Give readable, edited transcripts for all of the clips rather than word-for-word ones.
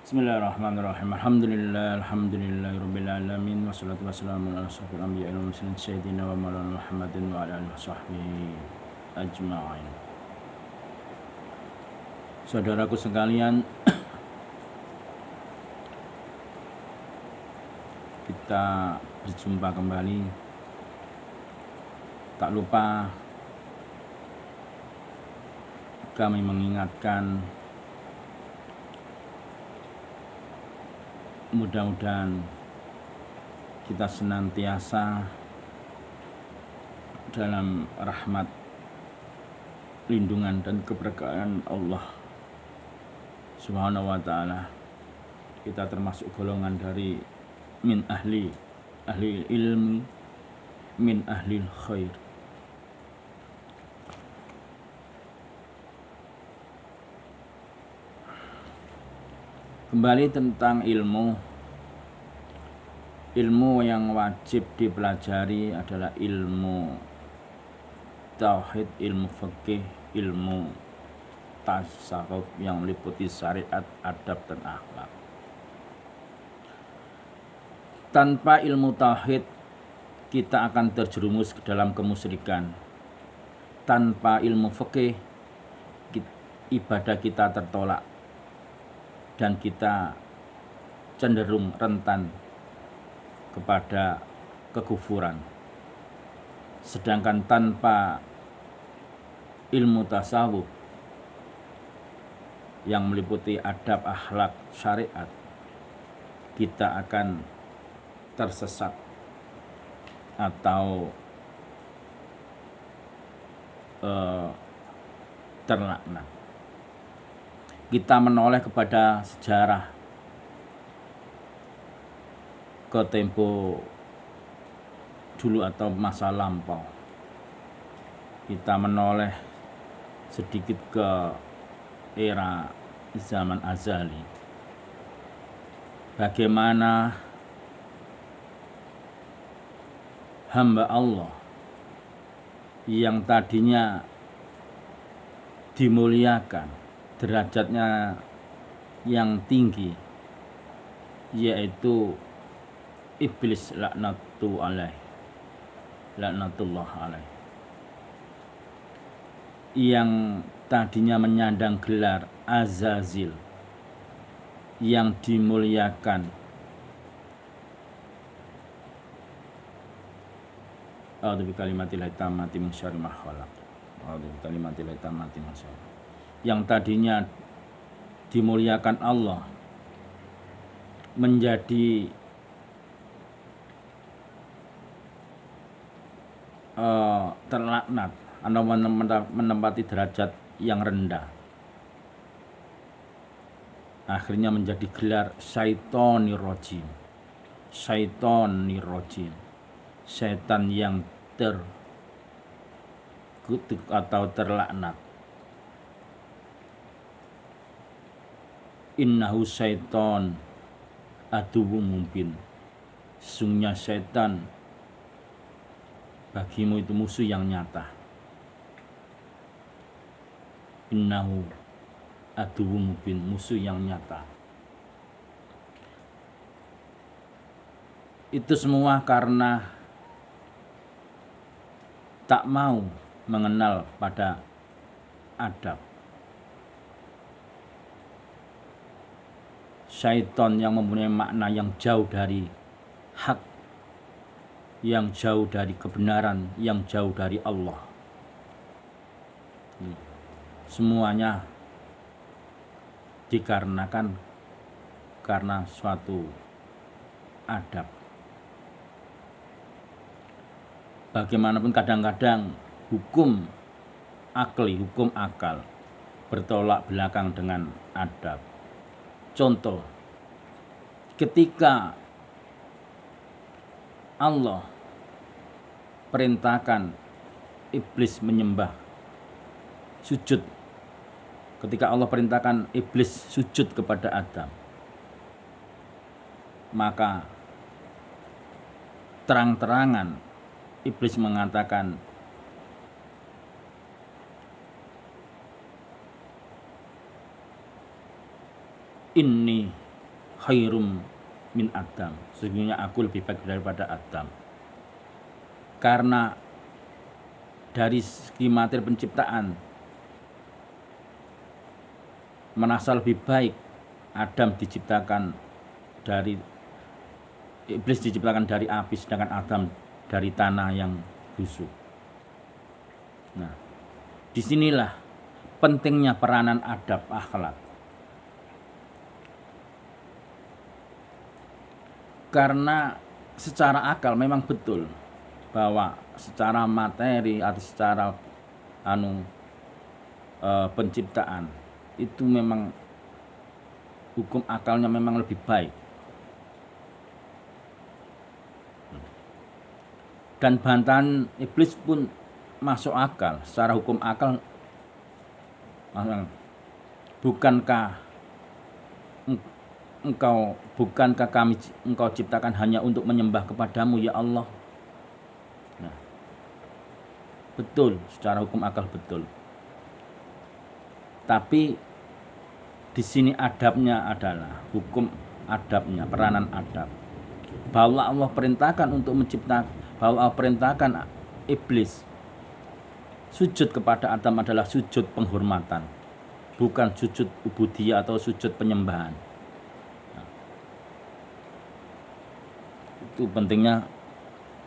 Bismillahirrahmanirrahim. Alhamdulillahirabbil alamin wassalatu wassalamu ala asyrofil anbiya'i wal mursalin sayyidina wa maulana Muhammadin wa ala alihi washabbihi ajma'in. Saudaraku sekalian, kita berjumpa kembali. Tak lupa kami mengingatkan, mudah-mudahan kita senantiasa dalam rahmat, lindungan dan keberkahan Allah Subhanahu wa ta'ala. Kita termasuk golongan dari min ahli ilmi, min ahli khair. Kembali tentang ilmu yang wajib dipelajari adalah ilmu tauhid, ilmu fikih, ilmu tasawuf yang meliputi syariat, adab dan akhlak. Tanpa ilmu tauhid kita akan terjerumus ke dalam kemusyrikan. Tanpa ilmu fikih ibadah kita tertolak dan kita cenderung rentan kepada kekufuran. Sedangkan tanpa ilmu tasawuf yang meliputi adab, akhlak, syariat, kita akan tersesat atau terlaknat. Kita menoleh kepada sejarah, ke tempo dulu atau masa lampau. Kita menoleh sedikit ke era zaman azali. Bagaimana hamba Allah yang tadinya dimuliakan, derajatnya yang tinggi, yaitu iblis laknatullah alaih, yang tadinya menyandang gelar Azazil, yang dimuliakan yang tadinya dimuliakan Allah menjadi terlaknat atau menempati derajat yang rendah. Akhirnya menjadi gelar syaitonir rajim, setan yang terkutuk atau terlaknat. Innahu syaiton aduwwum mubin. Sesungguhnya setan bagimu itu musuh yang nyata. Innahu aduwwum mubin, musuh yang nyata. Itu semua karena tak mau mengenal pada adab. Syaiton yang mempunyai makna yang jauh dari hak, yang jauh dari kebenaran, yang jauh dari Allah. Semuanya dikarenakan karena suatu adab. Bagaimanapun kadang-kadang hukum akal bertolak belakang dengan adab. Contoh, ketika Allah perintahkan iblis menyembah sujud, ketika Allah perintahkan iblis sujud kepada Adam, maka terang-terangan iblis mengatakan, inni khairum min Adam, sesungguhnya aku lebih baik daripada Adam. Karena dari segi materi penciptaan merasa lebih baik Adam diciptakan dari iblis diciptakan dari api, sedangkan Adam dari tanah yang busuk. Nah, disinilah pentingnya peranan adab akhlak. Karena secara akal memang betul bahwa secara materi atau secara penciptaan itu memang hukum akalnya memang lebih baik. Dan bantahan iblis pun masuk akal, secara hukum akal. Bukankah engkau ciptakan hanya untuk menyembah kepadamu ya Allah? Nah, betul, secara hukum akal betul. Tapi di sini adabnya adalah hukum adabnya, peranan adab. Bahwa Allah perintahkan untuk menciptakan, bahwa Allah perintahkan iblis sujud kepada Adam adalah sujud penghormatan, bukan sujud ubudiyah atau sujud penyembahan. Nah, itu pentingnya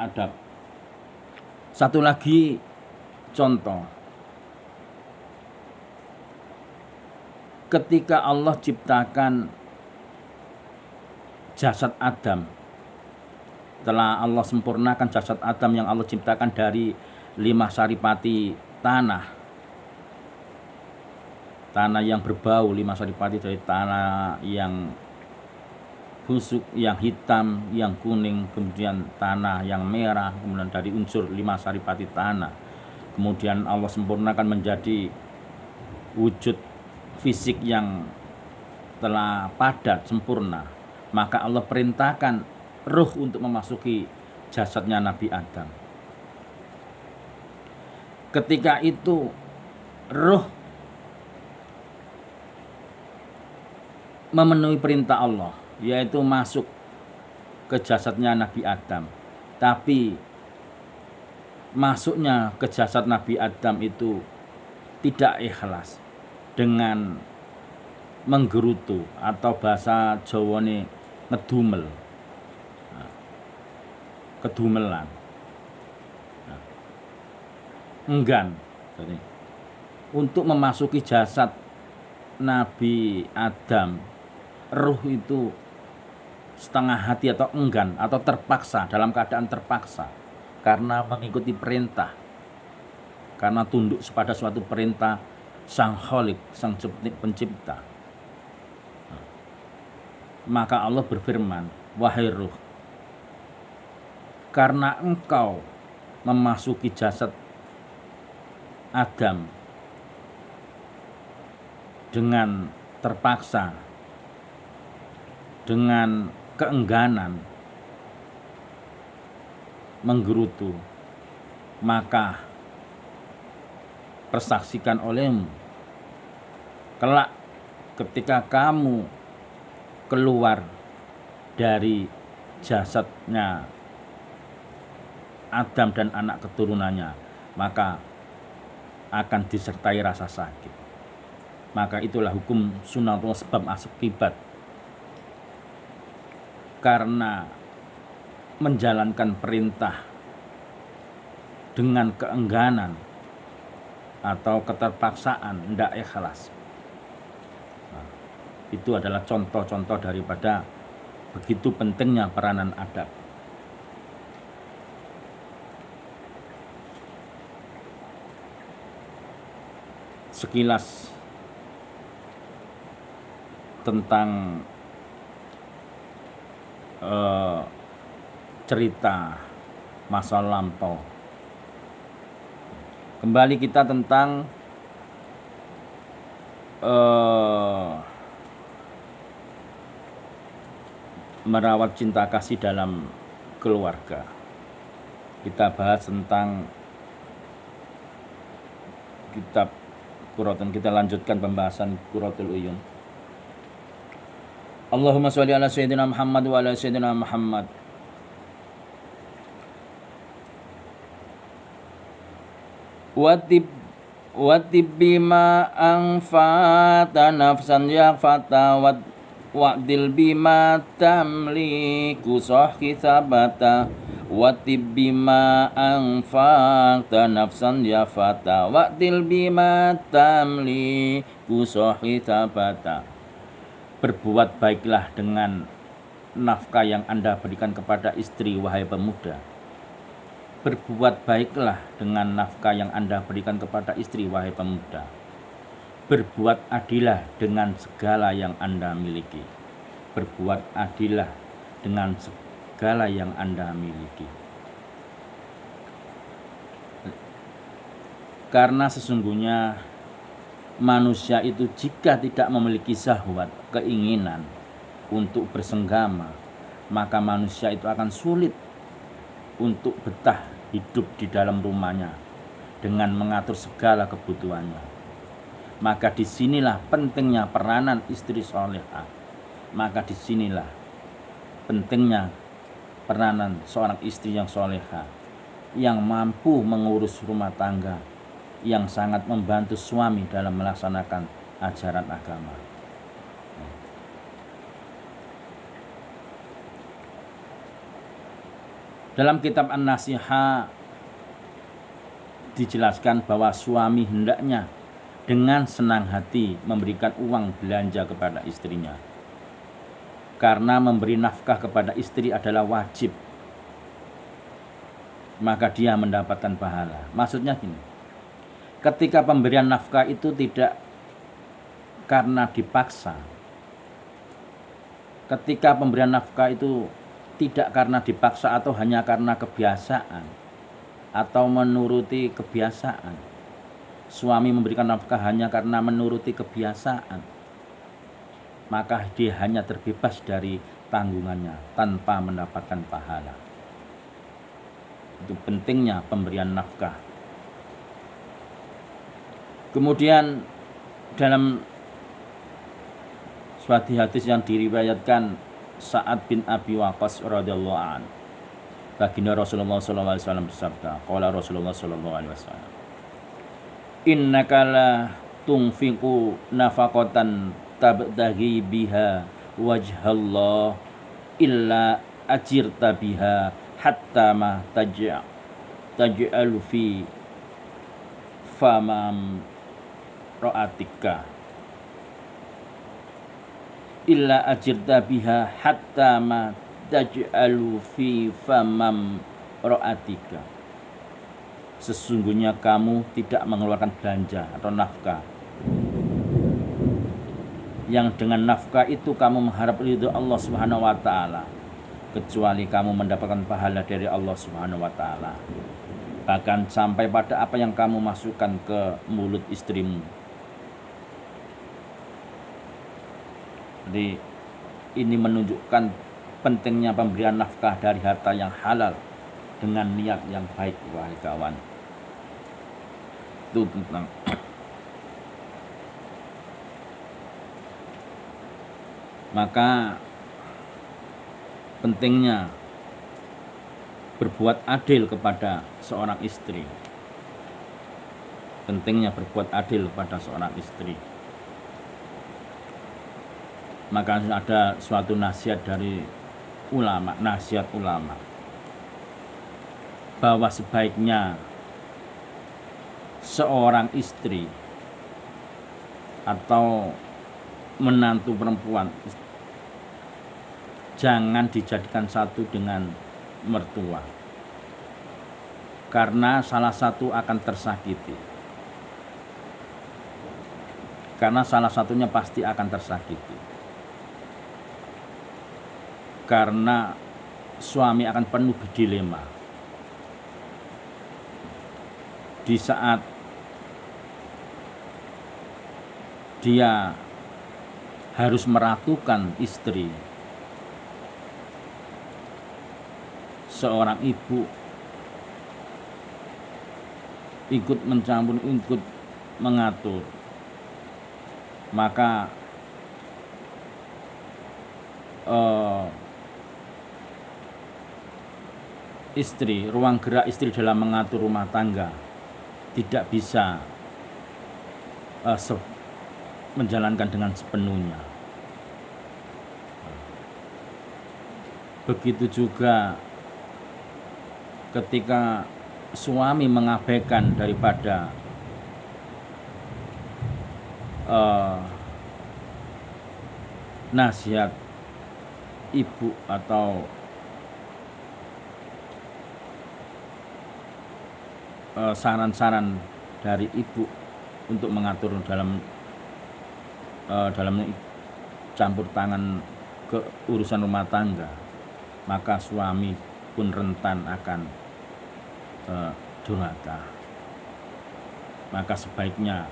adab. Satu lagi contoh, ketika Allah ciptakan jasad Adam, setelah Allah sempurnakan jasad Adam yang Allah ciptakan dari 5 saripati tanah yang berbau, 5 saripati dari tanah yang busuk, yang hitam, yang kuning, kemudian tanah yang merah, kemudian dari unsur 5 saripati tanah. Kemudian Allah sempurnakan menjadi wujud fisik yang telah padat, sempurna. Maka Allah perintahkan ruh untuk memasuki jasadnya Nabi Adam. Ketika itu ruh memenuhi perintah Allah, yaitu masuk ke jasadnya Nabi Adam. Tapi masuknya ke jasad Nabi Adam itu tidak ikhlas, dengan menggerutu atau bahasa Jawane ngedumel, kedumelan, enggan untuk memasuki jasad Nabi Adam. Ruh itu setengah hati atau enggan atau terpaksa, dalam keadaan terpaksa karena mengikuti perintah, karena tunduk pada suatu perintah Sang Khalik, Sang Pencipta. Maka Allah berfirman, wahai ruh, karena engkau memasuki jasad Adam dengan terpaksa, dengan keengganan, menggerutu, maka persaksikan olehmu kelak ketika kamu keluar dari jasadnya Adam dan anak keturunannya, maka akan disertai rasa sakit. Maka itulah hukum sunatullah sebab akibat. Karena menjalankan perintah dengan keengganan atau keterpaksaan, tidak ikhlas. Nah, itu adalah contoh-contoh daripada begitu pentingnya peranan adab. Sekilas tentang cerita masa lampau. Kembali kita tentang merawat cinta kasih dalam keluarga. Kita bahas tentang kitab Qurratun, kita lanjutkan pembahasan Qurratul Uyun. Allahumma sholli ala sayyidina Muhammad wa ala sayyidina Muhammad. Watib bima anfa'ta nafsan yafata wa'dil bima tamliku sahhi sabata. Watib bima anfa'ta nafsan yafata wa'dil bima tamliku sahhi sabata. Berbuat baiklah dengan nafkah yang Anda berikan kepada istri, wahai pemuda. Berbuat baiklah dengan nafkah yang Anda berikan kepada istri, wahai pemuda. Berbuat adillah dengan segala yang Anda miliki. Berbuat adillah dengan segala yang Anda miliki. Karena sesungguhnya manusia itu jika tidak memiliki syahwat, keinginan untuk bersenggama, maka manusia itu akan sulit untuk betah hidup di dalam rumahnya dengan mengatur segala kebutuhannya. Maka disinilah pentingnya peranan istri solehah. Maka disinilah pentingnya peranan seorang istri yang solehah, yang mampu mengurus rumah tangga, yang sangat membantu suami dalam melaksanakan ajaran agama. Dalam kitab An-Nasihah dijelaskan bahwa suami hendaknya dengan senang hati memberikan uang belanja kepada istrinya. Karena memberi nafkah kepada istri adalah wajib, maka dia mendapatkan pahala. Maksudnya gini, ketika pemberian nafkah itu tidak karena dipaksa, ketika pemberian nafkah itu tidak karena dipaksa atau hanya karena kebiasaan atau menuruti kebiasaan. Suami memberikan nafkah hanya karena menuruti kebiasaan, maka dia hanya terbebas dari tanggungannya tanpa mendapatkan pahala. Itu pentingnya pemberian nafkah. Kemudian dalam suatu hadis yang diriwayatkan Sa'ad bin Abi Waqqas radhiyallahu anhu, baginda Rasulullah sallallahu alaihi wasallam bersabda, qala Rasulullah sallallahu alaihi wasallam, innaka la tunfiqu nafaqatan tabtaghi biha wajhallah illa ajirta biha hatta ma taj'alu fi famam ra'atika illa ajirta biha hatta ma taj'alu fi famam ra'atika. Sesungguhnya kamu tidak mengeluarkan belanja atau nafkah yang dengan nafkah itu kamu mengharap ridho Allah Subhanahu wa taala, kecuali kamu mendapatkan pahala dari Allah Subhanahu wa taala, bahkan sampai pada apa yang kamu masukkan ke mulut istrimu. Jadi ini menunjukkan pentingnya pemberian nafkah dari harta yang halal dengan niat yang baik, wahai kawan. Itu tentang maka pentingnya berbuat adil kepada seorang istri. Pentingnya berbuat adil kepada seorang istri. Maka ada suatu nasihat dari ulama, nasihat ulama, bahwa sebaiknya seorang istri atau menantu perempuan jangan dijadikan satu dengan mertua, karena salah satu akan tersakiti. Karena salah satunya pasti akan tersakiti. Karena suami akan penuh dilema di saat dia harus meratukan istri. Seorang ibu ikut mencampur, ikut mengatur, maka eh, istri, ruang gerak istri dalam mengatur rumah tangga tidak bisa menjalankan dengan sepenuhnya. Begitu juga ketika suami mengabaikan daripada nasihat ibu atau saran-saran dari ibu untuk mengatur dalam campur tangan ke urusan rumah tangga, maka suami pun rentan akan durhaka. Maka sebaiknya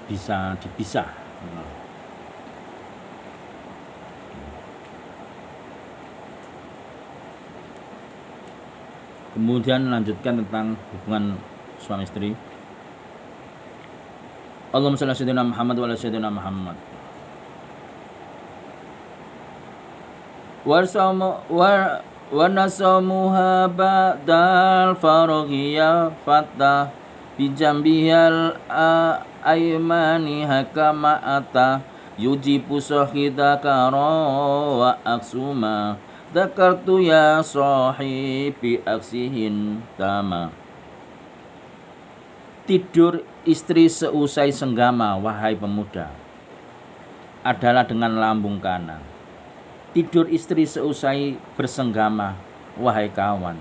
bisa dipisah. Kemudian lanjutkan tentang hubungan suami istri. Allahumma shalli ala sayyidina Muhammad wa ala sayyidina Muhammad. Wa nasamuha ba'dal faraghiya fatah bijambihal aymani hakama ata yujibu sahidaka wa aksuma dzakartu ya sahibi aksihin tama. Tidur istri seusai senggama, wahai pemuda, adalah dengan lambung kanan. Tidur istri seusai bersenggama, wahai kawan,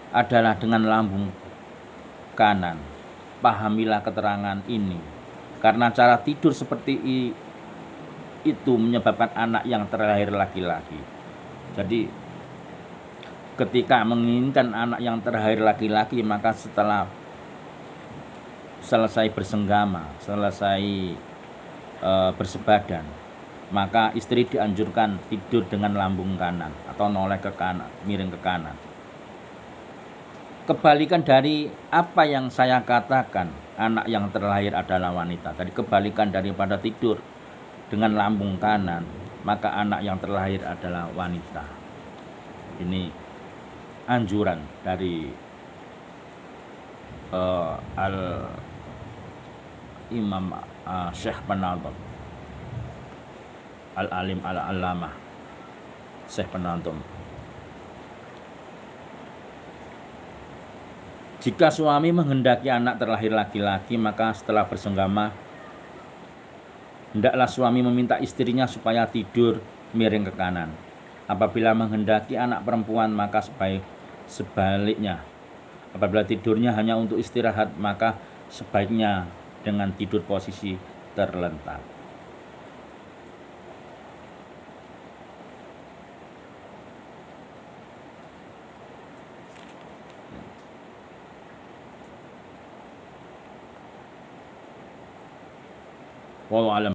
adalah dengan lambung kanan. Pahamilah keterangan ini, karena cara tidur seperti itu menyebabkan anak yang terlahir laki-laki. Jadi ketika menginginkan anak yang terlahir laki-laki, maka setelah selesai bersenggama, selesai bersebadan, maka istri dianjurkan tidur dengan lambung kanan atau noleh ke kanan, miring ke kanan. Kebalikan dari apa yang saya katakan, anak yang terlahir adalah wanita. Tadi kebalikan daripada tidur dengan lambung kanan, maka anak yang terlahir adalah wanita. Ini anjuran dari Al-Imam Syekh Penantum, Al-Alim Al-Allamah Syekh Penantum. Jika suami menghendaki anak terlahir laki-laki, maka setelah bersenggama hendaklah suami meminta istrinya supaya tidur miring ke kanan. Apabila menghendaki anak perempuan, maka sebaliknya. Apabila tidurnya hanya untuk istirahat, maka sebaiknya dengan tidur posisi terlentang. Wallahu a'lam.